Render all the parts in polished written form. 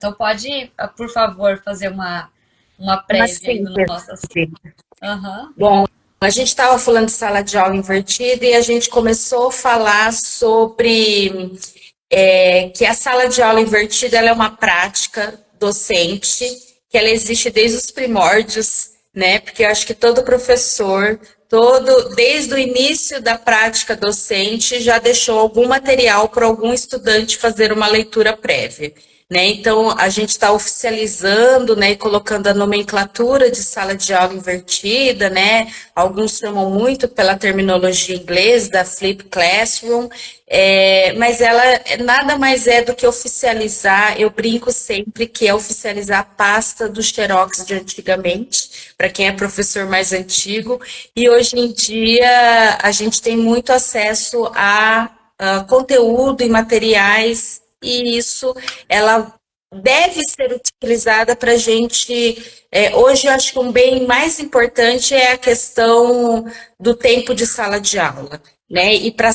Então pode, por favor, fazer uma Uma prévia aí do síntese. nosso assunto. Aham. Bom, a gente estava falando de sala de aula invertida e a gente começou a falar sobre que a sala de aula invertida ela é uma prática docente, que ela existe desde os primórdios, né? Porque eu acho que todo professor, desde o início da prática docente, já deixou algum material para algum estudante fazer uma leitura prévia. Né? Então, a gente está oficializando, né, e colocando a nomenclatura de sala de aula invertida, né? Alguns chamam muito pela terminologia inglesa da Flip Classroom, mas ela nada mais é do que oficializar, eu brinco sempre que é oficializar a pasta do Xerox de antigamente, para quem é professor mais antigo, e hoje em dia a gente tem muito acesso a conteúdo e materiais, e isso ela deve ser utilizada para a gente. Hoje, eu acho que um bem mais importante é a questão do tempo de sala de aula. Né? E para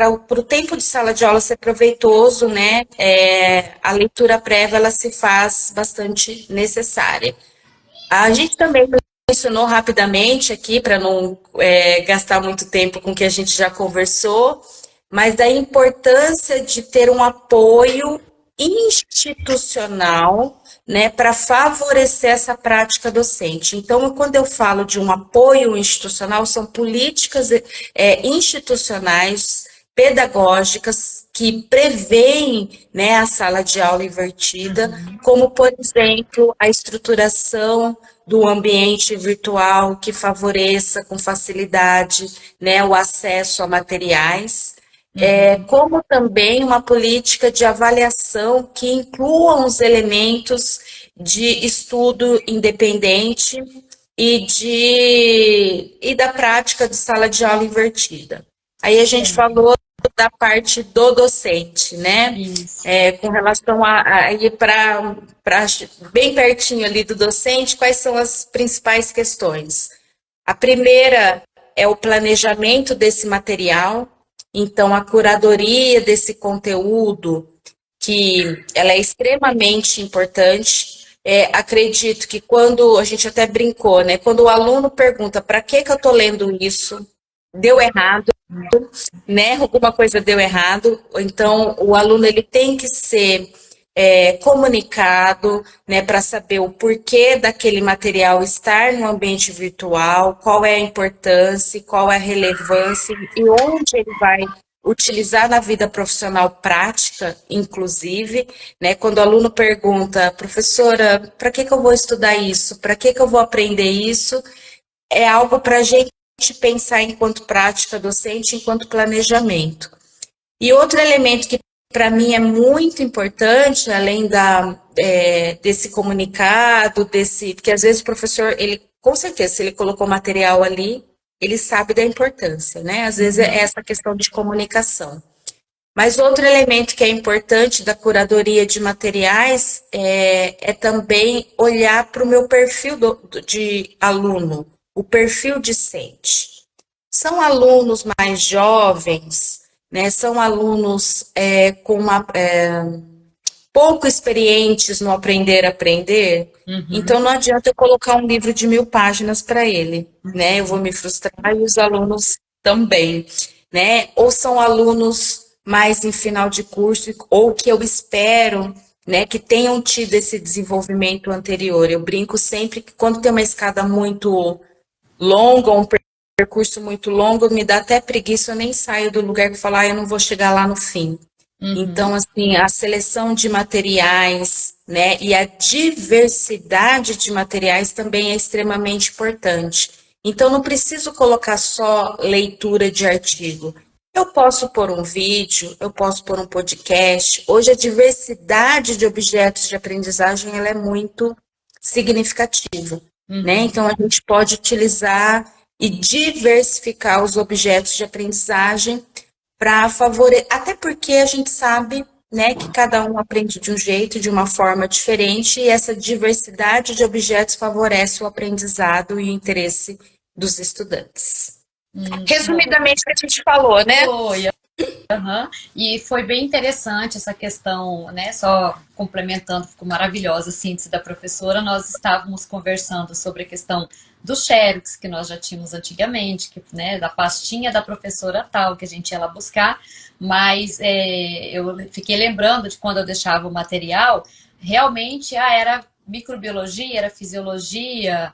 o tempo de sala de aula ser proveitoso, né, a leitura prévia ela se faz bastante necessária. A gente também mencionou rapidamente aqui, para não gastar muito tempo com o que a gente já conversou, mas da importância de ter um apoio institucional, né, para favorecer essa prática docente. Então, quando eu falo de um apoio institucional, são políticas institucionais, pedagógicas, que prevêem, né, a sala de aula invertida, como, por exemplo, a estruturação do ambiente virtual que favoreça com facilidade, né, o acesso a materiais, como também uma política de avaliação que incluam os elementos de estudo independente e da prática de sala de aula invertida. Aí a gente falou da parte do docente, né? Isso. Com relação a ir para bem pertinho ali do docente, quais são as principais questões? A primeira é o planejamento desse material, então a curadoria desse conteúdo, que ela é extremamente importante. Acredito que quando a gente até brincou, né? Quando o aluno pergunta para que eu estou lendo isso, deu errado, né? Alguma coisa deu errado. Então o aluno ele tem que ser comunicado, né, para saber o porquê daquele material estar no ambiente virtual, qual é a importância, qual é a relevância e onde ele vai utilizar na vida profissional prática, inclusive, né, quando o aluno pergunta, professora, para que eu vou estudar isso? Para que eu vou aprender isso? É algo para a gente pensar enquanto prática docente, enquanto planejamento. E outro elemento que para mim é muito importante, além desse comunicado, porque às vezes o professor, ele, com certeza, se ele colocou material ali, ele sabe da importância, né? Às vezes é essa questão de comunicação. Mas outro elemento que é importante da curadoria de materiais é também olhar para o meu perfil de aluno, o perfil discente. São alunos mais jovens, né? São alunos pouco experientes no aprender a aprender. Então não adianta eu colocar um livro de 1.000 páginas para ele, né? Eu vou me frustrar e os alunos também, né? Ou são alunos mais em final de curso ou que eu espero, né, que tenham tido esse desenvolvimento anterior. Eu brinco sempre que quando tem uma escada muito longa, um percurso muito longo, me dá até preguiça, eu nem saio do lugar que falar, eu não vou chegar lá no fim. Então, assim, a seleção de materiais, né, e a diversidade de materiais também é extremamente importante. Então, não preciso colocar só leitura de artigo. Eu posso pôr um vídeo, eu posso pôr um podcast. Hoje, a diversidade de objetos de aprendizagem ela é muito significativa, né? Então, a gente pode utilizar e diversificar os objetos de aprendizagem para favorecer, até porque a gente sabe, né, que cada um aprende de um jeito, de uma forma diferente, e essa diversidade de objetos favorece o aprendizado e o interesse dos estudantes. Muito bom. Resumidamente, o que a gente falou, né? Foi. Aham. E foi bem interessante essa questão, né? Só complementando, ficou maravilhosa a síntese da professora. Nós estávamos conversando sobre a questão do Xerox, que nós já tínhamos antigamente, que, né, da pastinha da professora tal, que a gente ia lá buscar, mas eu fiquei lembrando de quando eu deixava o material, realmente era microbiologia, era fisiologia,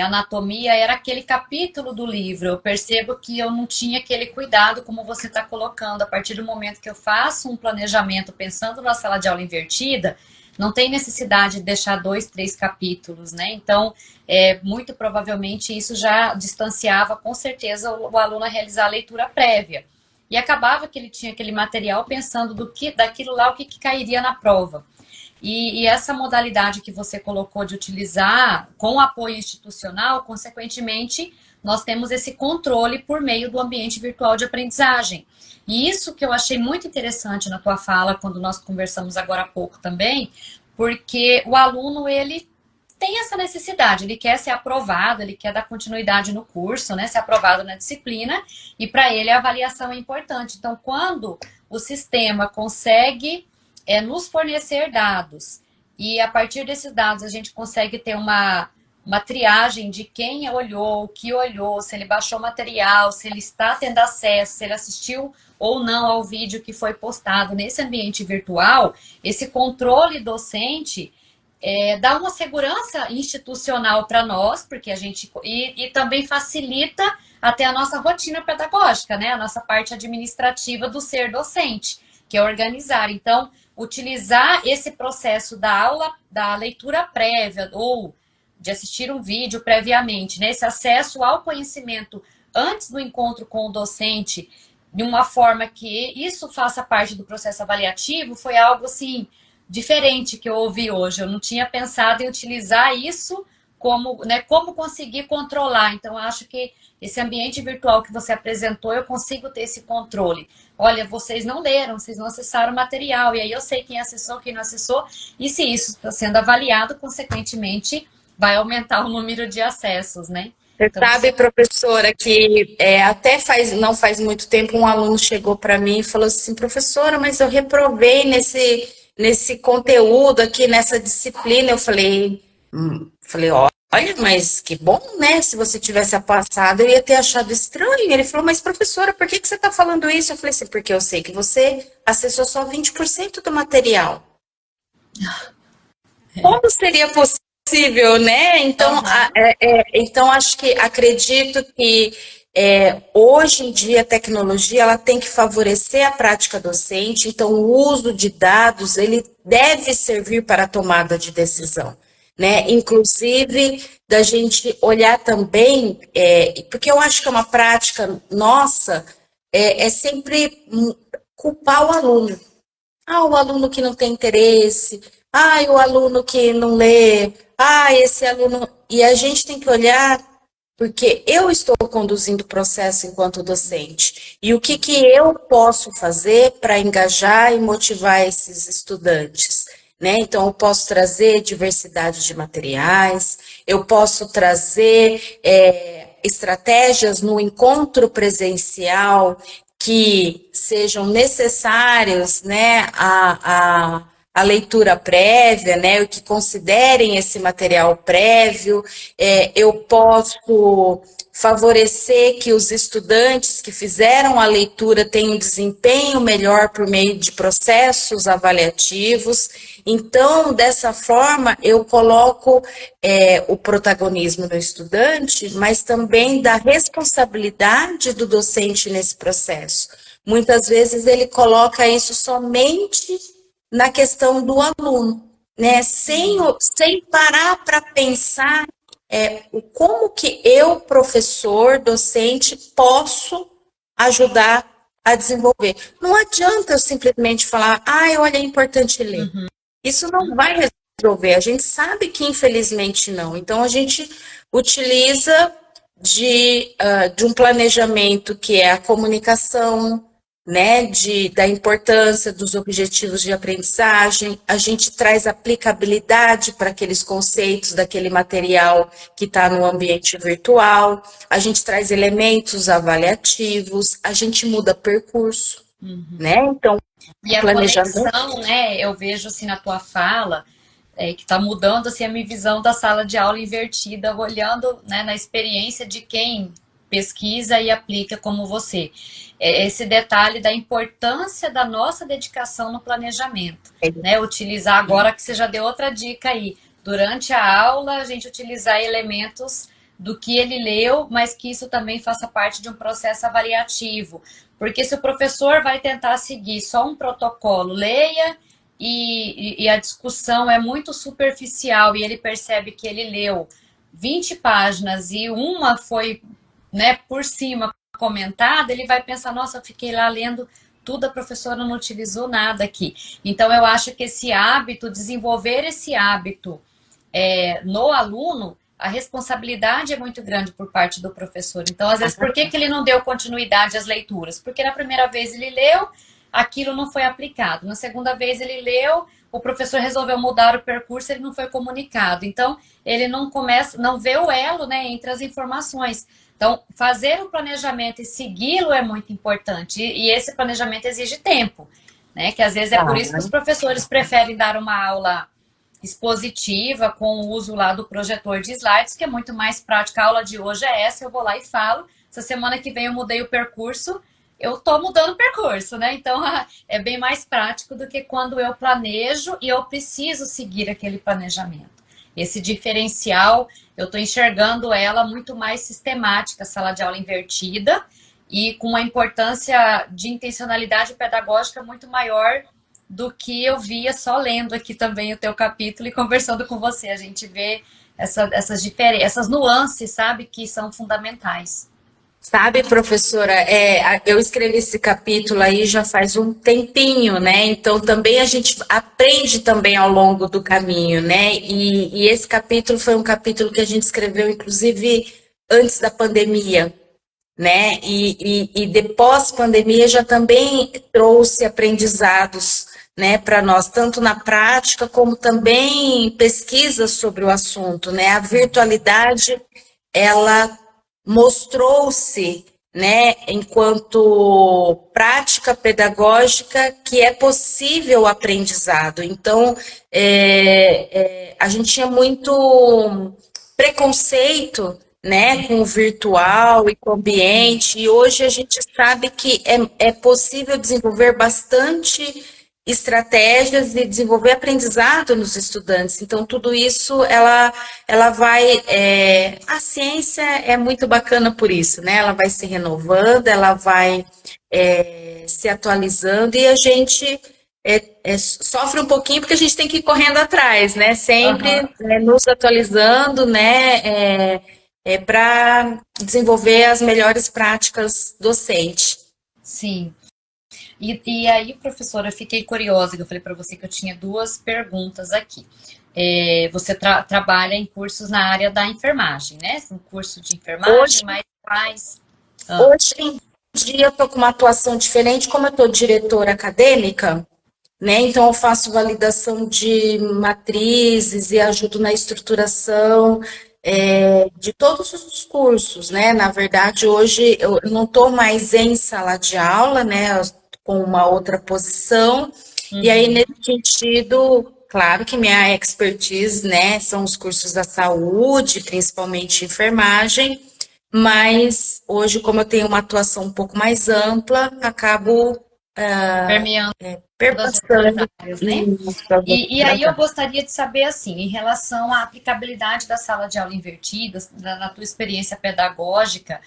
anatomia, era aquele capítulo do livro. Eu percebo que eu não tinha aquele cuidado, como você está colocando. A partir do momento que eu faço um planejamento pensando na sala de aula invertida, não tem necessidade de deixar 2, 3 capítulos, né? Então, muito provavelmente isso já distanciava com certeza o aluno a realizar a leitura prévia. E acabava que ele tinha aquele material pensando daquilo lá, o que cairia na prova. E essa modalidade que você colocou de utilizar com apoio institucional, consequentemente, nós temos esse controle por meio do ambiente virtual de aprendizagem. E isso que eu achei muito interessante na tua fala, quando nós conversamos agora há pouco também, porque o aluno, ele tem essa necessidade, ele quer ser aprovado, ele quer dar continuidade no curso, né, ser aprovado na disciplina, e para ele a avaliação é importante. Então, quando o sistema consegue nos fornecer dados. E a partir desses dados a gente consegue ter uma triagem de quem olhou, o que olhou, se ele baixou material, se ele está tendo acesso, se ele assistiu ou não ao vídeo que foi postado nesse ambiente virtual, esse controle docente dá uma segurança institucional para nós, porque a gente. E também facilita até a nossa rotina pedagógica, né? A nossa parte administrativa do ser docente, que é organizar. Então, utilizar esse processo da aula, da leitura prévia ou de assistir um vídeo previamente, né? Esse acesso ao conhecimento antes do encontro com o docente, de uma forma que isso faça parte do processo avaliativo, foi algo assim diferente que eu ouvi hoje. Eu não tinha pensado em utilizar isso como, né, como conseguir controlar. Então, eu acho que esse ambiente virtual que você apresentou, eu consigo ter esse controle. Olha, vocês não leram, vocês não acessaram o material, e aí eu sei quem acessou, quem não acessou, e se isso está sendo avaliado, consequentemente, vai aumentar o número de acessos, né? Você Então, sabe, professora, que até não faz muito tempo um aluno chegou para mim e falou assim, professora, mas eu reprovei nesse conteúdo aqui, nessa disciplina. Eu falei, olha, mas que bom, né? Se você tivesse passado, eu ia ter achado estranho. Ele falou, mas professora, por que você está falando isso? Eu falei assim, porque eu sei que você acessou só 20% do material. Como seria possível, né? Então, uhum. então acredito que hoje em dia a tecnologia ela tem que favorecer a prática docente. Então, o uso de dados ele deve servir para a tomada de decisão, né? Inclusive da gente olhar também, porque eu acho que é uma prática nossa, é sempre culpar o aluno. Ah, o aluno que não tem interesse. Ah, o aluno que não lê. Ah, esse aluno. E a gente tem que olhar, porque eu estou conduzindo o processo enquanto docente. E o que eu posso fazer para engajar e motivar esses estudantes? Né? Então, eu posso trazer diversidade de materiais, eu posso trazer estratégias no encontro presencial que sejam necessários, né, a leitura prévia, né, que considerem esse material prévio. Eu posso favorecer que os estudantes que fizeram a leitura tenham um desempenho melhor por meio de processos avaliativos. Então, dessa forma, eu coloco o protagonismo do estudante, mas também da responsabilidade do docente nesse processo. Muitas vezes ele coloca isso somente na questão do aluno, né? Sem parar para pensar como que eu, professor, docente, posso ajudar a desenvolver. Não adianta eu simplesmente falar, olha, é importante ler. Uhum. Isso não vai resolver. A gente sabe que, infelizmente, não. Então, a gente utiliza de um planejamento que é a comunicação, né, da importância dos objetivos de aprendizagem, a gente traz aplicabilidade para aqueles conceitos daquele material que está no ambiente virtual, a gente traz elementos avaliativos, a gente muda percurso, né? Então, E a planejamento. conexão, né? Eu vejo assim na tua fala, que está mudando assim, a minha visão da sala de aula invertida, olhando, né, na experiência de quem pesquisa e aplica como você. Esse detalhe da importância da nossa dedicação no planejamento. Né? Utilizar agora, que você já deu outra dica aí, durante a aula, a gente utilizar elementos do que ele leu, mas que isso também faça parte de um processo avaliativo. Porque se o professor vai tentar seguir só um protocolo, leia e a discussão é muito superficial e ele percebe que ele leu 20 páginas e uma foi, né, por cima comentada, ele vai pensar, nossa, eu fiquei lá lendo tudo, a professora não utilizou nada aqui. Então, eu acho que esse hábito, desenvolver esse hábito no aluno, a responsabilidade é muito grande por parte do professor. Então, às vezes, por que ele não deu continuidade às leituras? Porque na primeira vez ele leu, aquilo não foi aplicado. Na segunda vez ele leu, o professor resolveu mudar o percurso, ele não foi comunicado. Então, ele não vê o elo, né, entre as informações. Então, fazer o planejamento e segui-lo é muito importante. E esse planejamento exige tempo, né? Que às vezes é por isso que os professores preferem dar uma aula expositiva com o uso lá do projetor de slides, que é muito mais prática. A aula de hoje é essa, eu vou lá e falo. Essa semana que vem eu mudei o percurso, eu tô mudando o percurso, né? Então, é bem mais prático do que quando eu planejo e eu preciso seguir aquele planejamento. Esse diferencial, eu estou enxergando ela muito mais sistemática, sala de aula invertida, e com uma importância de intencionalidade pedagógica muito maior do que eu via só lendo aqui também o teu capítulo e conversando com você. A gente vê essas diferenças, essas nuances, sabe, que são fundamentais. Sabe, professora, eu escrevi esse capítulo aí já faz um tempinho, né? Então também a gente aprende também ao longo do caminho, né? E esse capítulo foi um capítulo que a gente escreveu, inclusive, antes da pandemia, né? E depois pandemia já também trouxe aprendizados, né, para nós, tanto na prática como também pesquisas sobre o assunto, né? A virtualidade, ela mostrou-se, né, enquanto prática pedagógica que é possível o aprendizado. Então, a gente tinha muito preconceito, né, com o virtual e com o ambiente, e hoje a gente sabe que é possível desenvolver bastante estratégias e desenvolver aprendizado nos estudantes. Então, tudo isso, ela vai... a ciência é muito bacana por isso, né? Ela vai se renovando, ela vai se atualizando, e a gente sofre um pouquinho porque a gente tem que ir correndo atrás, né? Sempre nos atualizando, né? Para desenvolver as melhores práticas docentes. Sim. E aí, professora, eu fiquei curiosa, que eu falei para você que eu tinha duas perguntas aqui. Você trabalha em cursos na área da enfermagem, né? Um curso de enfermagem, mas faz... Hoje em dia eu estou com uma atuação diferente, como eu estou diretora acadêmica, né? Então eu faço validação de matrizes e ajudo na estruturação de todos os cursos, né? Na verdade, hoje eu não estou mais em sala de aula, né? Com uma outra posição. E aí, nesse sentido, claro que minha expertise, né, são os cursos da saúde, principalmente enfermagem, mas hoje, como eu tenho uma atuação um pouco mais ampla, acabo permeando as outras perpassando áreas, né? isso, as E aí eu outras. gostaria de saber, assim, em relação à aplicabilidade da sala de aula invertida, na tua experiência pedagógica,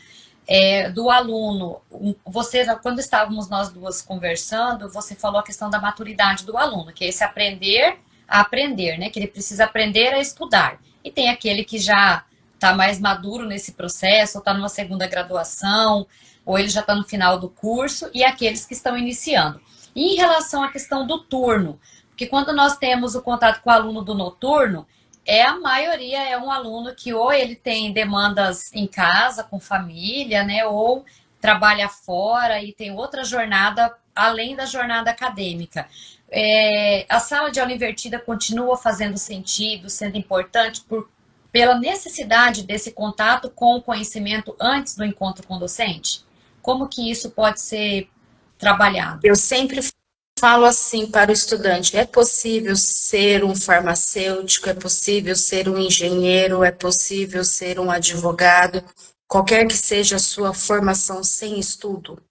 do aluno, você, quando estávamos nós duas conversando, você falou a questão da maturidade do aluno, que é esse aprender a aprender, né? Que ele precisa aprender a estudar. E tem aquele que já está mais maduro nesse processo, ou está numa segunda graduação, ou ele já está no final do curso, e aqueles que estão iniciando. E em relação à questão do turno, porque quando nós temos o contato com o aluno do noturno, a maioria é um aluno que ou ele tem demandas em casa, com família, né, ou trabalha fora e tem outra jornada além da jornada acadêmica. A sala de aula invertida continua fazendo sentido, sendo importante pela necessidade desse contato com o conhecimento antes do encontro com o docente? Como que isso pode ser trabalhado? Eu sempre falo assim para o estudante: é possível ser um farmacêutico, é possível ser um engenheiro, é possível ser um advogado, qualquer que seja a sua formação sem estudo,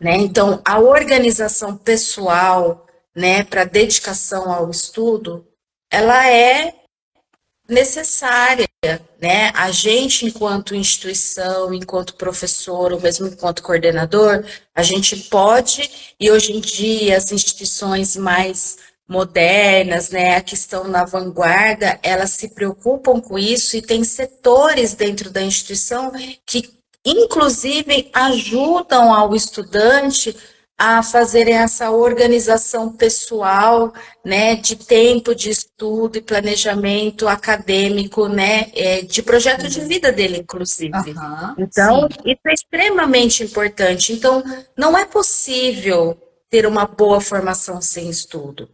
né? Então, a organização pessoal, né, para dedicação ao estudo, ela é necessária, né? A gente, enquanto instituição, enquanto professor, ou mesmo enquanto coordenador, a gente pode, e hoje em dia as instituições mais modernas, né, que estão na vanguarda, elas se preocupam com isso e tem setores dentro da instituição que, inclusive, ajudam ao estudante a fazerem essa organização pessoal, né, de tempo de estudo e planejamento acadêmico, né, de projeto de vida dele, inclusive. Então, sim. isso é extremamente importante. Então, não é possível ter uma boa formação sem estudo.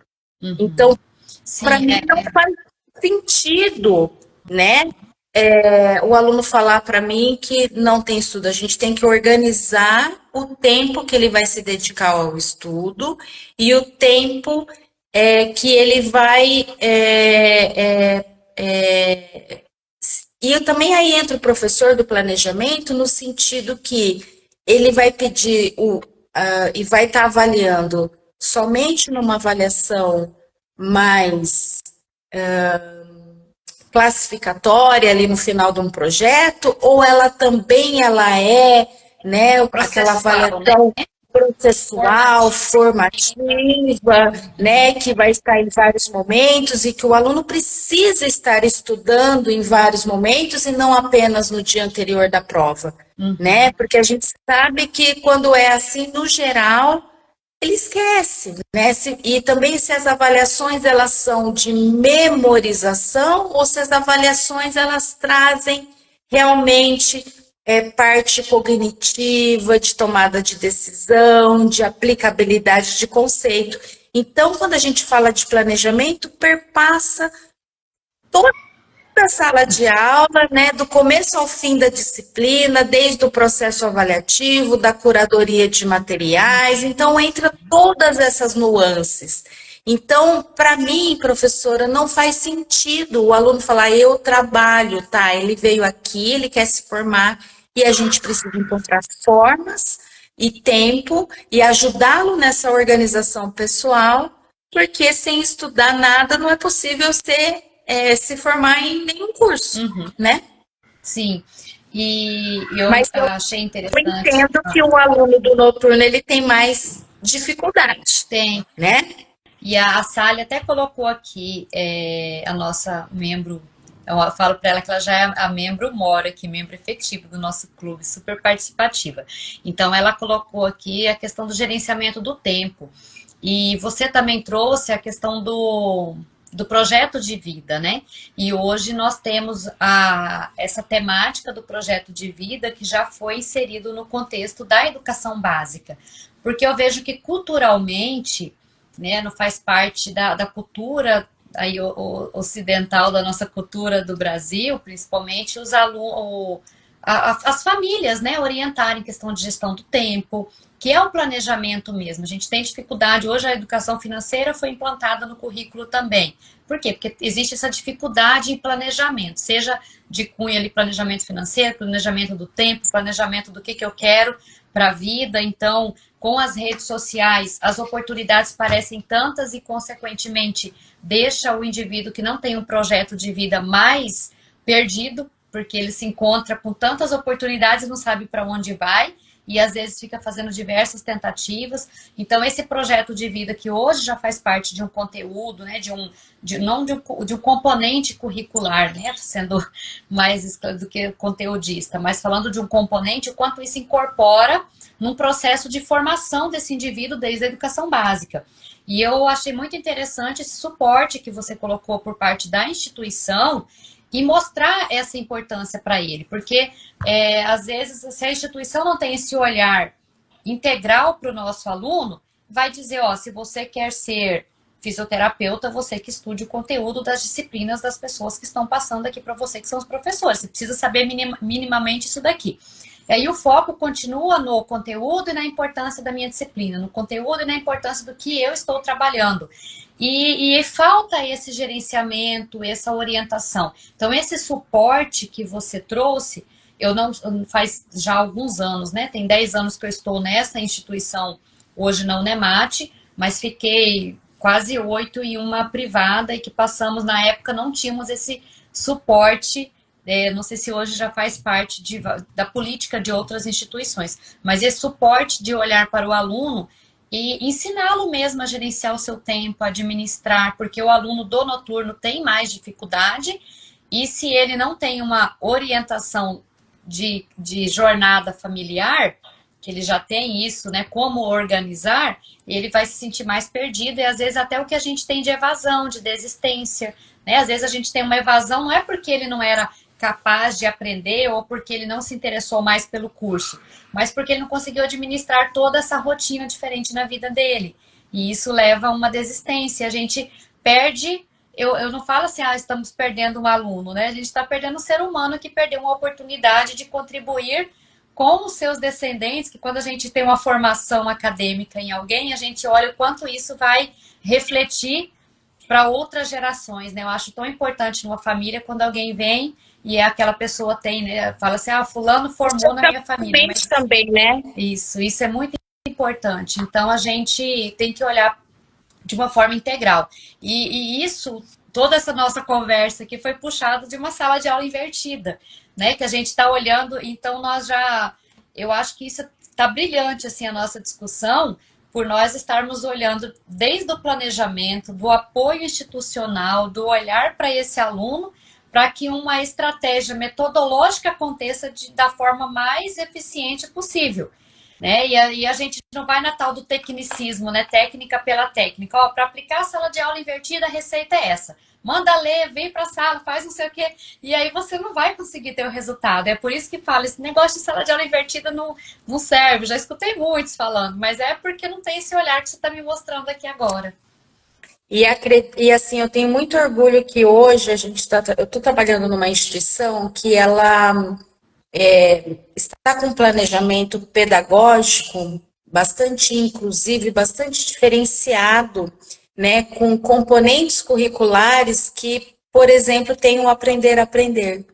Então, para Sim, mim, não faz sentido, né, o aluno falar para mim que não tem estudo. A gente tem que organizar o tempo que ele vai se dedicar ao estudo e o tempo que ele vai. E também aí entra o professor do planejamento, no sentido que ele vai pedir e vai estar avaliando somente numa avaliação mais classificatória ali no final de um projeto, ou ela é, né, aquela processual, né? avaliação processual, Formativa. formativa, né, que vai estar em vários momentos e que o aluno precisa estar estudando em vários momentos e não apenas no dia anterior da prova, né? Porque a gente sabe que quando é assim, no geral, ele esquece, né? E também se as avaliações elas são de memorização ou se as avaliações elas trazem realmente parte cognitiva, de tomada de decisão, de aplicabilidade de conceito. Então, quando a gente fala de planejamento, perpassa toda a sala de aula, né, do começo ao fim da disciplina, desde o processo avaliativo, da curadoria de materiais, então entra todas essas nuances. Então, para mim, professora, não faz sentido o aluno falar: eu trabalho, tá? Ele veio aqui, ele quer se formar e a gente precisa encontrar formas e tempo e ajudá-lo nessa organização pessoal, porque sem estudar nada não é possível se formar em nenhum curso, né? Sim. E eu Mas eu achei interessante. entendo que o aluno do noturno ele tem mais dificuldade, Tem. né? E a Sally até colocou aqui a nossa membro. Eu falo para ela que ela já é a membro mora aqui, membro efetivo do nosso clube, super participativa. Então, ela colocou aqui a questão do gerenciamento do tempo. E você também trouxe a questão do projeto de vida, né? E hoje nós temos essa temática do projeto de vida que já foi inserido no contexto da educação básica. Porque eu vejo que culturalmente, né, não faz parte da cultura aí, ocidental, da nossa cultura do Brasil, principalmente os alunos, as famílias, né, orientarem questão de gestão do tempo, que é o planejamento mesmo. A gente tem dificuldade, hoje a educação financeira foi implantada no currículo também. Por quê? Porque existe essa dificuldade em planejamento, seja de cunho ali, planejamento financeiro, planejamento do tempo, planejamento do que eu quero para a vida. Então, com as redes sociais, as oportunidades parecem tantas e, consequentemente, deixa o indivíduo que não tem um projeto de vida mais perdido, porque ele se encontra com tantas oportunidades e não sabe para onde vai, e às vezes fica fazendo diversas tentativas. Então, esse projeto de vida que hoje já faz parte de um conteúdo, né, não de um componente curricular, né, sendo mais do que conteudista, mas falando de um componente, o quanto isso incorpora num processo de formação desse indivíduo desde a educação básica. E eu achei muito interessante esse suporte que você colocou por parte da instituição e mostrar essa importância para ele, porque às vezes se a instituição não tem esse olhar integral para o nosso aluno, vai dizer, ó, se você quer ser fisioterapeuta, você que estude o conteúdo das disciplinas das pessoas que estão passando aqui para você, que são os professores. Você precisa saber minimamente isso daqui. E aí o foco continua no conteúdo e na importância da minha disciplina, no conteúdo e na importância do que eu estou trabalhando. E falta esse gerenciamento, essa orientação. Então, esse suporte que você trouxe, eu não faz já alguns anos, né? Tem 10 anos que eu estou nessa instituição, hoje na Unemate, mas fiquei quase 8 em uma privada e que passamos, na época, não tínhamos esse suporte. Não sei se hoje já faz parte da política de outras instituições, mas esse suporte de olhar para o aluno e ensiná-lo mesmo a gerenciar o seu tempo, a administrar, porque o aluno do noturno tem mais dificuldade, e se ele não tem uma orientação de jornada familiar, que ele já tem isso, né, como organizar, ele vai se sentir mais perdido, e às vezes até o que a gente tem de evasão, de desistência, né, às vezes a gente tem uma evasão, não é porque ele não era capaz de aprender ou porque ele não se interessou mais pelo curso, mas porque ele não conseguiu administrar toda essa rotina diferente na vida dele. E isso leva a uma desistência. A gente perde, eu não falo assim, estamos perdendo um aluno, né? A gente está perdendo um ser humano que perdeu uma oportunidade de contribuir com os seus descendentes, que quando a gente tem uma formação acadêmica em alguém, a gente olha o quanto isso vai refletir para outras gerações, né? Eu acho tão importante numa família quando alguém vem e aquela pessoa tem, né? Fala assim, fulano formou na minha família. Mas também, né? Isso é muito importante. Então, a gente tem que olhar de uma forma integral. E isso, toda essa nossa conversa aqui foi puxado de uma sala de aula invertida, né? Que a gente está olhando, então eu acho que isso está brilhante, assim, a nossa discussão, por nós estarmos olhando desde o planejamento, do apoio institucional, do olhar para esse aluno, para que uma estratégia metodológica aconteça da forma mais eficiente possível. Né? E a gente não vai na tal do tecnicismo, né? Técnica pela técnica. Para aplicar a sala de aula invertida, a receita é essa. Manda ler, vem para a sala, faz não sei o quê. E aí você não vai conseguir ter o resultado. É por isso que fala, esse negócio de sala de aula invertida não serve. Já escutei muitos falando, mas é porque não tem esse olhar que você está me mostrando aqui agora. E assim, eu tenho muito orgulho que hoje eu estou trabalhando numa instituição que ela está com um planejamento pedagógico bastante inclusivo e bastante diferenciado, né, com componentes curriculares que, por exemplo, tem o Aprender a Aprender,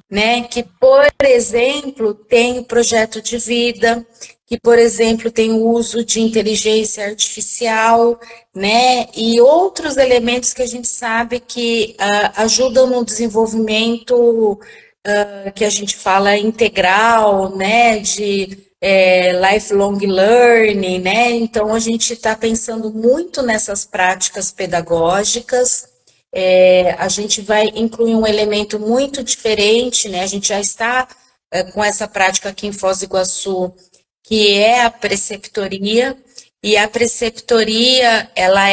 né, que, por exemplo, tem o projeto de vida, que, por exemplo, tem o uso de inteligência artificial, né, e outros elementos que a gente sabe que ajudam no desenvolvimento que a gente fala integral, né, de lifelong learning, né, então a gente está pensando muito nessas práticas pedagógicas. A gente vai incluir um elemento muito diferente, né, a gente já está com essa prática aqui em Foz do Iguaçu, que é a preceptoria, e a preceptoria, ela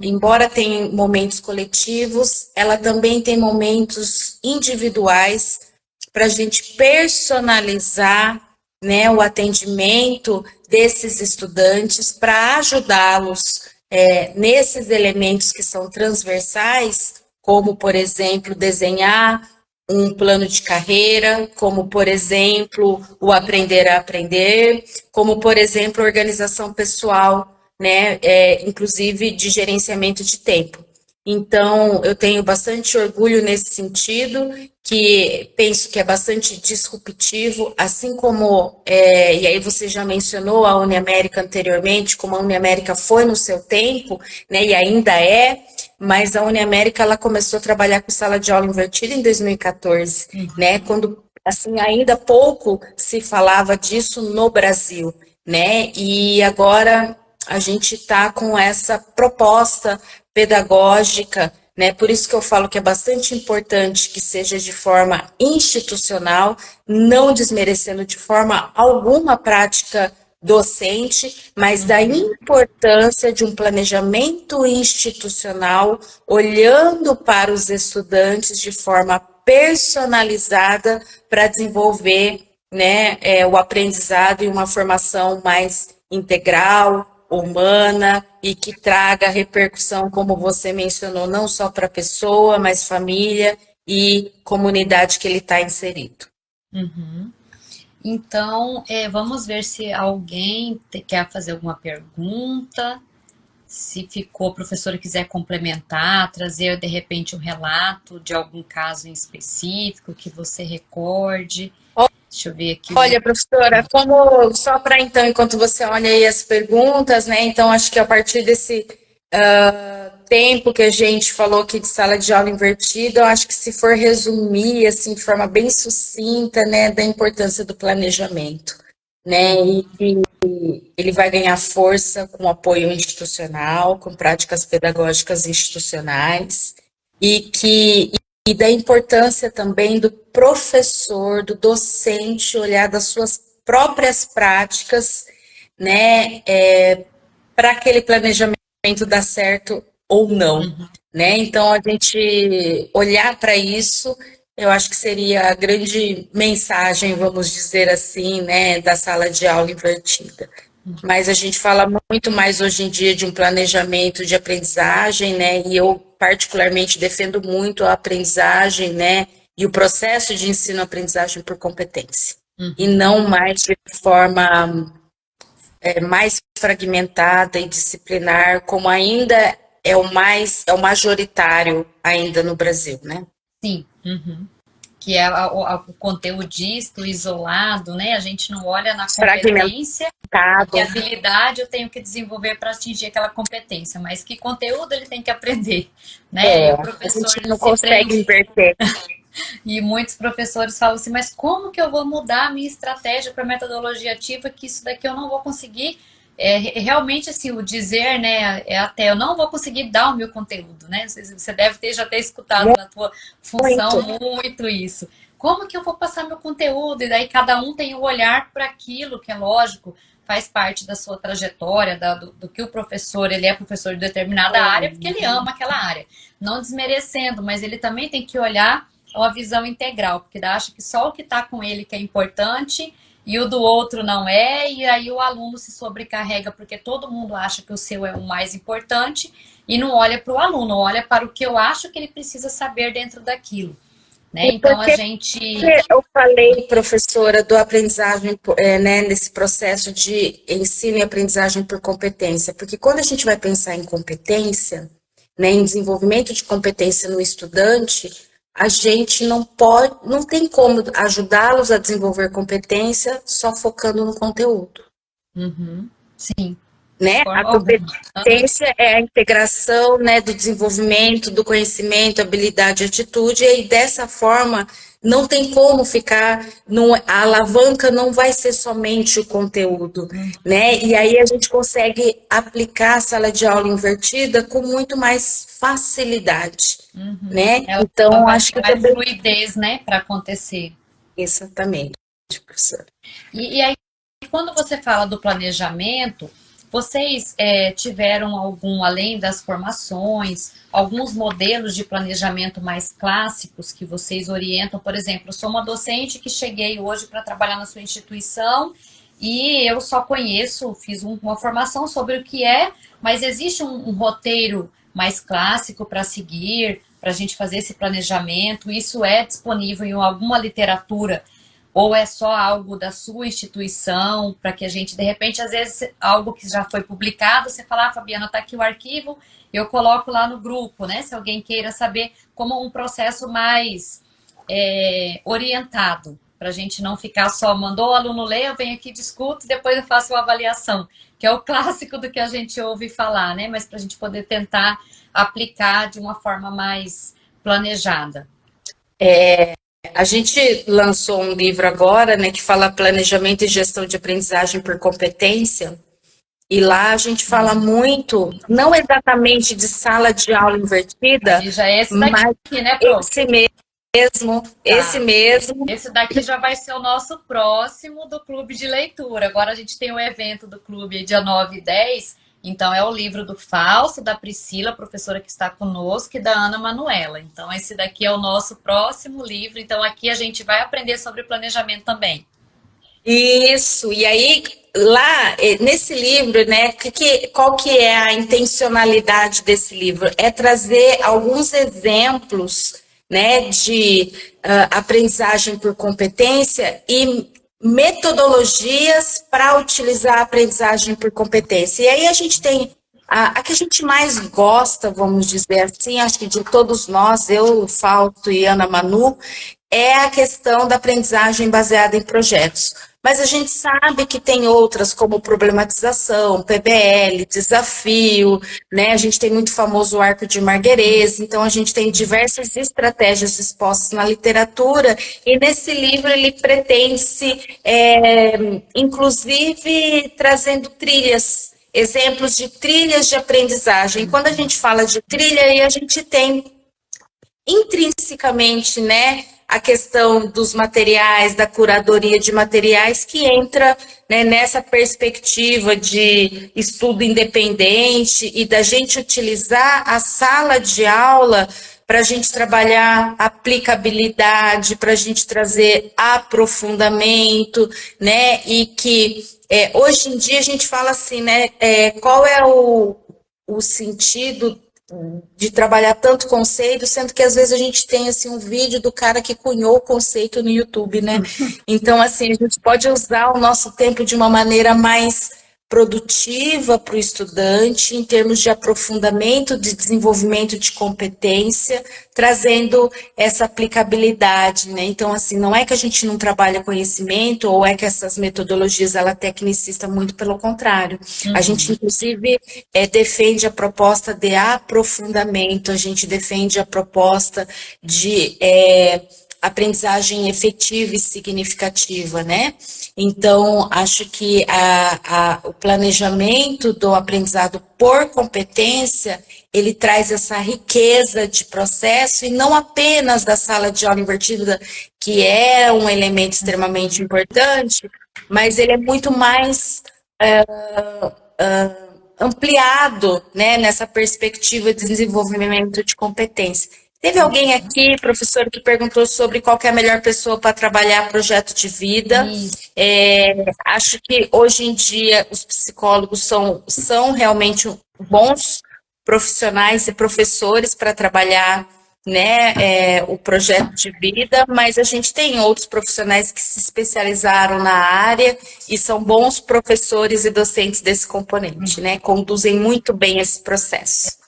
embora tenha momentos coletivos, ela também tem momentos individuais para a gente personalizar, né, o atendimento desses estudantes para ajudá-los nesses elementos que são transversais, como, por exemplo, desenhar um plano de carreira, como, por exemplo, o aprender a aprender, como, por exemplo, organização pessoal, né, inclusive de gerenciamento de tempo. Então, eu tenho bastante orgulho nesse sentido, que penso que é bastante disruptivo, assim como, e aí você já mencionou a Uniamérica anteriormente, como a Uniamérica foi no seu tempo, né, e ainda mas a Uniamérica, ela começou a trabalhar com sala de aula invertida em 2014, né, quando, assim, ainda pouco se falava disso no Brasil, né, e agora a gente está com essa proposta pedagógica, né, por isso que eu falo que é bastante importante que seja de forma institucional, não desmerecendo de forma alguma a prática docente, mas da importância de um planejamento institucional, olhando para os estudantes de forma personalizada para desenvolver, né, o aprendizado e uma formação mais integral, humana e que traga repercussão, como você mencionou, não só para a pessoa, mas família e comunidade que ele está inserido. Uhum. Então, vamos ver se alguém quer fazer alguma pergunta. Se ficou, a professora quiser complementar, trazer de repente um relato de algum caso em específico que você recorde. Deixa eu ver aqui. Olha, professora, como só para então, enquanto você olha aí as perguntas, né? Então, acho que a partir desse tempo que a gente falou aqui de sala de aula invertida, eu acho que se for resumir assim de forma bem sucinta, né, da importância do planejamento, né? E ele vai ganhar força com apoio institucional, com práticas pedagógicas institucionais e da importância também do professor, do docente olhar das suas próprias práticas, né, para aquele planejamento dar certo ou não, né? Então a gente olhar para isso, eu acho que seria a grande mensagem, vamos dizer assim, né, da sala de aula invertida. Mas a gente fala muito mais hoje em dia de um planejamento de aprendizagem, né? E eu particularmente defendo muito a aprendizagem, né? E o processo de ensino-aprendizagem por competência. E não mais de forma mais fragmentada e disciplinar, como ainda é o majoritário ainda no Brasil, né? Sim. Que é o conteudista, isolado, né? A gente não olha na competência e habilidade eu tenho que desenvolver para atingir aquela competência, mas que conteúdo ele tem que aprender, né? E o professor a gente não consegue inverter. E muitos professores falam assim, mas como que eu vou mudar a minha estratégia para metodologia ativa que isso daqui eu não vou conseguir? Realmente, assim, o dizer, né, até eu não vou conseguir dar o meu conteúdo, né? Você deve ter já ter escutado na tua função muito isso. Como que eu vou passar meu conteúdo? E daí cada um tem o olhar para aquilo, que é lógico, faz parte da sua trajetória, do que o professor, ele é professor de determinada área, porque ele ama aquela área. Não desmerecendo, mas ele também tem que olhar uma visão integral, porque acha que só o que está com ele que é importante e o do outro não é, e aí o aluno se sobrecarrega porque todo mundo acha que o seu é o mais importante e não olha para o aluno, olha para o que eu acho que ele precisa saber dentro daquilo. Né? Então a gente. Eu falei, professora, do aprendizagem, né, nesse processo de ensino e aprendizagem por competência, porque quando a gente vai pensar em competência, né, em desenvolvimento de competência no estudante, a gente não pode, não tem como ajudá-los a desenvolver competência só focando no conteúdo. Sim. Né? A competência é a integração, né, do desenvolvimento, do conhecimento, habilidade, atitude, e aí, dessa forma não tem como ficar, a alavanca não vai ser somente o conteúdo, né? E aí a gente consegue aplicar a sala de aula invertida com muito mais facilidade, né? Então acho que mais fluidez, né, para acontecer. Exatamente, professora. E aí, quando você fala do planejamento, vocês tiveram algum, além das formações, alguns modelos de planejamento mais clássicos que vocês orientam? Por exemplo, eu sou uma docente que cheguei hoje para trabalhar na sua instituição e eu só conheço, fiz uma formação sobre o que é, mas existe um roteiro mais clássico para seguir, para a gente fazer esse planejamento? Isso é disponível em alguma literatura? Ou é só algo da sua instituição, para que a gente, de repente, às vezes, algo que já foi publicado, você fala, Fabiana, está aqui o arquivo, eu coloco lá no grupo, né? Se alguém queira saber, como um processo mais orientado, para a gente não ficar só, mandou o aluno ler, eu venho aqui, discuto, e depois eu faço uma avaliação, que é o clássico do que a gente ouve falar, né? Mas para a gente poder tentar aplicar de uma forma mais planejada. A gente lançou um livro agora, né, que fala planejamento e gestão de aprendizagem por competência, e lá a gente fala muito, não exatamente de sala de aula invertida, E já é esse daqui, mas né, Pro? esse mesmo, esse Tá. mesmo. Esse daqui já vai ser o nosso próximo do clube de leitura. Agora a gente tem o evento do clube dia 9 e 10. Então é o livro do Fausto, da Priscila, professora que está conosco, e da Ana Manuela. Então esse daqui é o nosso próximo livro. Então aqui a gente vai aprender sobre planejamento também. Isso, e aí lá nesse livro, né, qual que é a intencionalidade desse livro? É trazer alguns exemplos, né, de aprendizagem por competência e metodologias para utilizar a aprendizagem por competência. E aí a gente tem a que a gente mais gosta, vamos dizer assim, acho que de todos nós, eu, Fausto e Ana Manu, é a questão da aprendizagem baseada em projetos. Mas a gente sabe que tem outras, como problematização, PBL, desafio, né? A gente tem muito famoso o arco de Marguerês, então a gente tem diversas estratégias expostas na literatura, e nesse livro ele pretende-se, inclusive, trazendo trilhas, exemplos de trilhas de aprendizagem. Quando a gente fala de trilha, aí a gente tem intrinsecamente, né, a questão dos materiais, da curadoria de materiais, que entra, né, nessa perspectiva de estudo independente e da gente utilizar a sala de aula para a gente trabalhar aplicabilidade, para a gente trazer aprofundamento, né, e que hoje em dia a gente fala assim, né, qual é o sentido de trabalhar tanto conceito, sendo que às vezes a gente tem assim um vídeo do cara que cunhou o conceito no YouTube, né? Então, assim, a gente pode usar o nosso tempo de uma maneira mais produtiva para o estudante, em termos de aprofundamento, de desenvolvimento de competência, trazendo essa aplicabilidade, né? Então, assim, não é que a gente não trabalha conhecimento, ou é que essas metodologias, ela é tecnicista, muito pelo contrário. A gente, Uhum. inclusive, defende a proposta de aprofundamento, a gente defende a proposta de aprendizagem efetiva e significativa, né? Então, acho que o planejamento do aprendizado por competência, ele traz essa riqueza de processo, e não apenas da sala de aula invertida, que é um elemento extremamente importante, mas ele é muito mais ampliado, né, nessa perspectiva de desenvolvimento de competência. Teve alguém aqui, professor, que perguntou sobre qual que é a melhor pessoa para trabalhar projeto de vida. Isso. Acho que hoje em dia os psicólogos são realmente bons profissionais e professores para trabalhar, né, o projeto de vida, mas a gente tem outros profissionais que se especializaram na área e são bons professores e docentes desse componente, né, conduzem muito bem esse processo.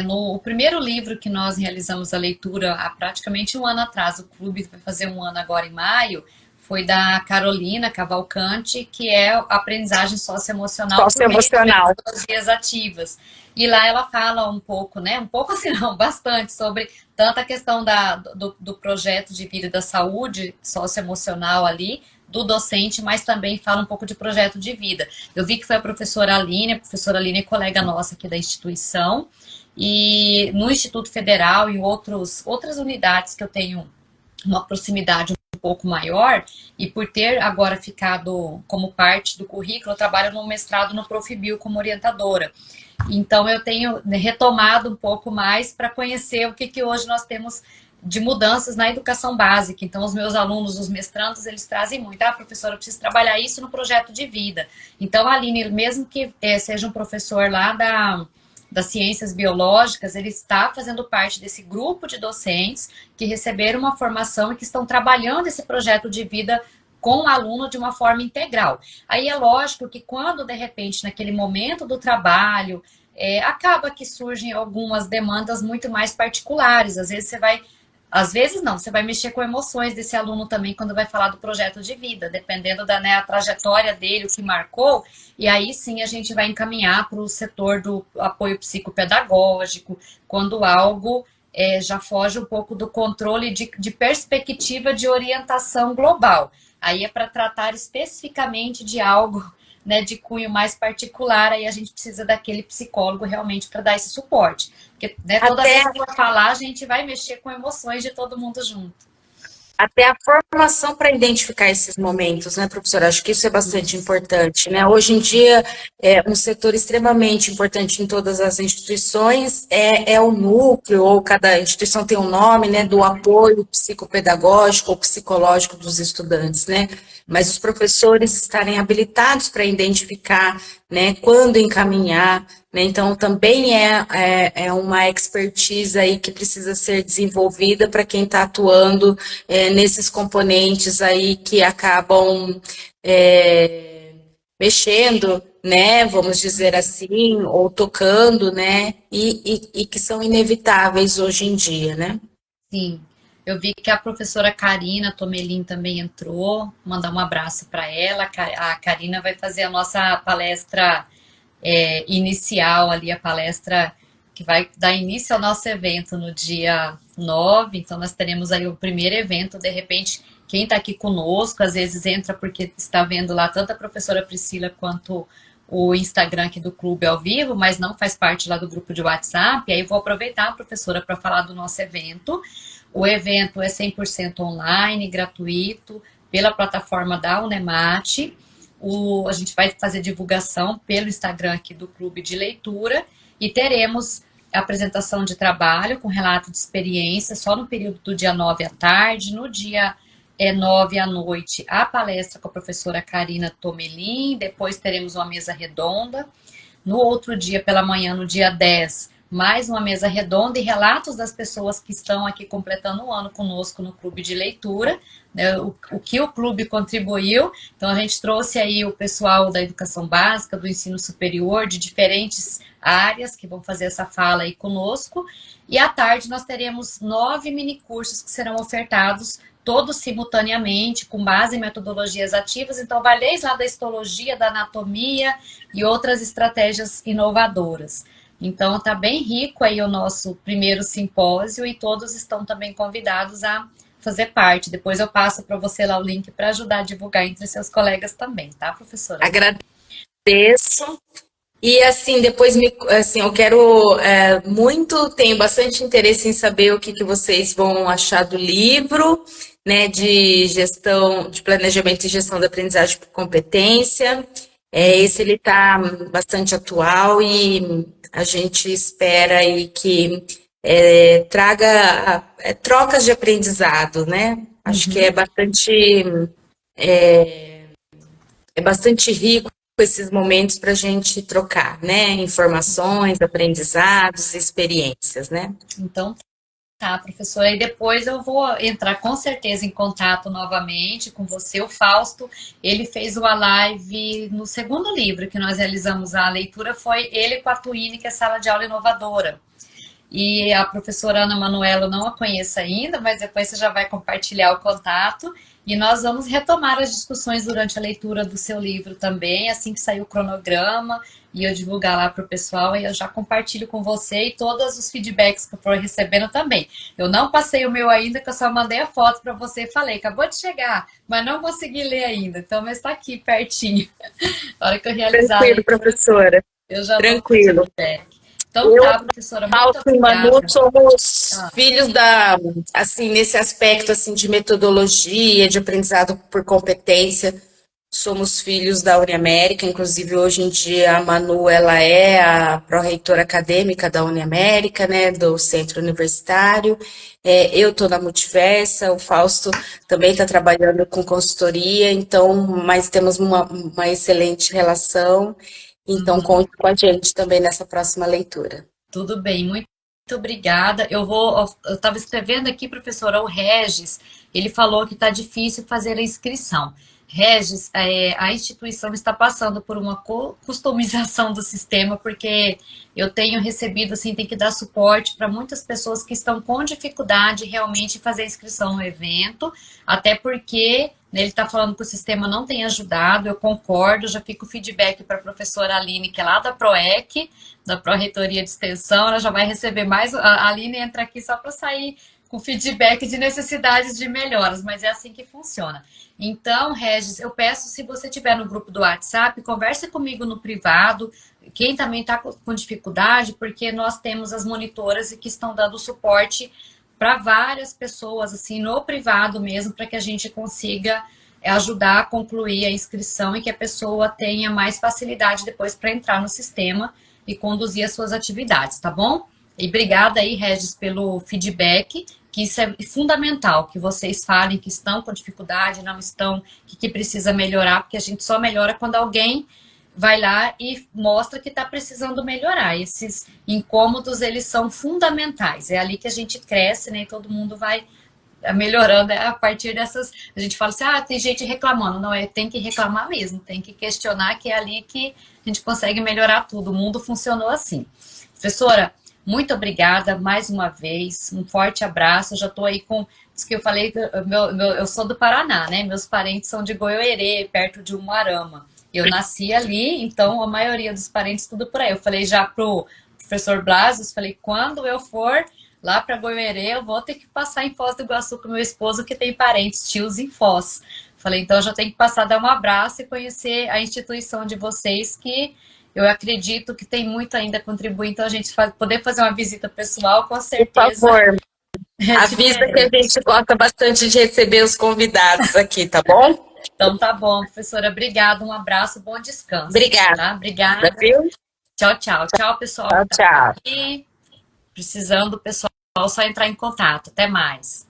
No primeiro livro que nós realizamos a leitura há praticamente um ano atrás, o clube vai fazer um ano agora em maio, foi da Carolina Cavalcante, que é Aprendizagem Socioemocional por meio de Socioemocional. metodologias ativas. E lá ela fala um pouco, né? Um pouco assim, não, bastante, sobre tanto a questão do projeto de vida da saúde socioemocional ali, do docente, mas também fala um pouco de projeto de vida. Eu vi que foi a professora Aline é colega nossa aqui da instituição, e no Instituto Federal e outras unidades que eu tenho uma proximidade um pouco maior, e por ter agora ficado como parte do currículo, eu trabalho no mestrado no Profibio como orientadora. Então eu tenho retomado um pouco mais para conhecer o que hoje nós temos de mudanças na educação básica. Então os meus alunos, os mestrandos, eles trazem muito, professora, eu preciso trabalhar isso no projeto de vida. Então a Aline, mesmo que seja um professor lá das ciências biológicas, ele está fazendo parte desse grupo de docentes que receberam uma formação e que estão trabalhando esse projeto de vida com o aluno de uma forma integral. Aí é lógico que quando, de repente, naquele momento do trabalho, acaba que surgem algumas demandas muito mais particulares. Às vezes não, você vai mexer com emoções desse aluno também quando vai falar do projeto de vida, dependendo da, né, a trajetória dele, o que marcou, e aí sim a gente vai encaminhar para o setor do apoio psicopedagógico, quando algo já foge um pouco do controle de perspectiva de orientação global. Aí é para tratar especificamente de algo, né, de cunho mais particular, aí a gente precisa daquele psicólogo realmente para dar esse suporte. Porque, né, toda Até vez que for falar, a gente vai mexer com emoções de todo mundo junto. Até a formação para identificar esses momentos, né, professora? Acho que isso é bastante Isso. importante, né? Hoje em dia, um setor extremamente importante em todas as instituições é o núcleo, ou cada instituição tem um nome, né, do apoio psicopedagógico ou psicológico dos estudantes, né? Mas os professores estarem habilitados para identificar, né, quando encaminhar, né? Então, também é uma expertise aí que precisa ser desenvolvida para quem está atuando nesses componentes aí que acabam mexendo, né, vamos dizer assim, ou tocando, né, e que são inevitáveis hoje em dia, né? Sim, eu vi que a professora Karina Tomelin também entrou. Mandar um abraço para ela. A Karina vai fazer a nossa palestra inicial ali, a palestra que vai dar início ao nosso evento no dia 9. Então, nós teremos aí o primeiro evento. De repente, quem está aqui conosco, às vezes entra porque está vendo lá tanto a professora Priscila quanto o Instagram aqui do clube ao vivo, mas não faz parte lá do grupo de WhatsApp. E aí eu vou aproveitar, professora, para falar do nosso evento. O evento é 100% online, gratuito, pela plataforma da Unemate. A gente vai fazer divulgação pelo Instagram aqui do Clube de Leitura e teremos apresentação de trabalho com relato de experiência só no período do dia 9 à tarde. No dia 9 à noite, a palestra com a professora Karina Tomelin. Depois teremos uma mesa redonda. No outro dia, pela manhã, no dia 10, mais uma mesa redonda e relatos das pessoas que estão aqui completando o ano conosco no Clube de Leitura, né, o que o clube contribuiu. Então, a gente trouxe aí o pessoal da educação básica, do ensino superior, de diferentes áreas que vão fazer essa fala aí conosco. E à tarde nós teremos 9 minicursos que serão ofertados todos simultaneamente, com base em metodologias ativas. Então, vai desde lá da histologia, da anatomia e outras estratégias inovadoras. Então, está bem rico aí o nosso primeiro simpósio e todos estão também convidados a fazer parte. Depois eu passo para você lá o link para ajudar a divulgar entre seus colegas também, tá, professora? Agradeço. E assim, depois assim, eu quero muito, tenho bastante interesse em saber o que vocês vão achar do livro, né, de gestão, de planejamento e gestão da aprendizagem por competência. Esse ele está bastante atual e a gente espera aí que traga trocas de aprendizado, né? Acho que é bastante rico esses momentos para a gente trocar, né? Informações, aprendizados, experiências, né? Então, tá, professora. E depois eu vou entrar com certeza em contato novamente com você. O Fausto, ele fez uma live no segundo livro que nós realizamos a leitura, foi ele com a Twine, que é Sala de Aula Inovadora. E a professora Ana Manuela eu não a conheço ainda, mas depois você já vai compartilhar o contato. E nós vamos retomar as discussões durante a leitura do seu livro também, assim que sair o cronograma e eu divulgar lá para o pessoal, e eu já compartilho com você e todos os feedbacks que eu for recebendo também. Eu não passei o meu ainda, que eu só mandei a foto para você e falei, acabou de chegar, mas não consegui ler ainda, então mas está aqui pertinho. Na hora que eu realizar a Tranquilo, leitura, professora. eu já dou o Tranquilo. feedback. Então Eu, tá, professora, muito Fausto e Manu, obrigada. somos Ah, filhos assim, nesse aspecto, assim, de metodologia, de aprendizado por competência, somos filhos da Uniamérica, inclusive hoje em dia a Manu, ela é a pró-reitora acadêmica da Uniamérica, né, do centro universitário. Eu estou na Multiversa, o Fausto também está trabalhando com consultoria, então, mas temos uma excelente relação, então conte com a gente também nessa próxima leitura. tudo bem, muito obrigada. Eu estava escrevendo aqui, professora, o Regis, ele falou que está difícil fazer a inscrição. Regis, a instituição está passando por uma customização do sistema, porque eu tenho recebido, assim, tem que dar suporte para muitas pessoas que estão com dificuldade realmente em fazer a inscrição no evento, até porque né, ele está falando que o sistema não tem ajudado, eu concordo, já fico o feedback para a professora Aline, que é lá da PROEC, da Pró-Reitoria de Extensão, ela já vai receber mais. A Aline entra aqui só para sair com feedback de necessidades de melhoras, mas é assim que funciona. Então, Regis, eu peço, se você estiver no grupo do WhatsApp, converse comigo no privado, quem também está com dificuldade, porque nós temos as monitoras que estão dando suporte para várias pessoas, assim, no privado mesmo, para que a gente consiga ajudar a concluir a inscrição e que a pessoa tenha mais facilidade depois para entrar no sistema e conduzir as suas atividades, tá bom? E obrigada aí, Regis, pelo feedback, que isso é fundamental, que vocês falem que estão com dificuldade, não estão, que precisa melhorar, porque a gente só melhora quando alguém vai lá e mostra que está precisando melhorar. Esses incômodos, eles são fundamentais. É ali que a gente cresce, né? E todo mundo vai melhorando a partir dessas... A gente fala assim, tem gente reclamando. Não, tem que reclamar mesmo, tem que questionar, que é ali que a gente consegue melhorar tudo. O mundo funcionou assim. Professora, muito obrigada mais uma vez. Um forte abraço. Eu já estou aí com... Isso que eu falei, eu sou do Paraná, né? Meus parentes são de Goiôerê, perto de Umuarama. Eu nasci ali, então a maioria dos parentes tudo por aí. Eu falei já pro professor Blasius, falei, quando eu for lá para Goiôerê, eu vou ter que passar em Foz do Iguaçu com meu esposo, que tem parentes, tios em Foz. Falei, então eu já tenho que passar, dar um abraço e conhecer a instituição de vocês, que eu acredito que tem muito ainda a contribuir. Então a gente poder fazer uma visita pessoal, com certeza. Por favor, avisa que a gente gosta bastante de receber os convidados aqui, tá bom? Então tá bom, professora. Obrigada, um abraço, bom descanso. Obrigada. Tá? Obrigada. Tchau, tchau. Tchau, pessoal. Tchau, tchau. Aqui, precisando, pessoal, só entrar em contato. Até mais.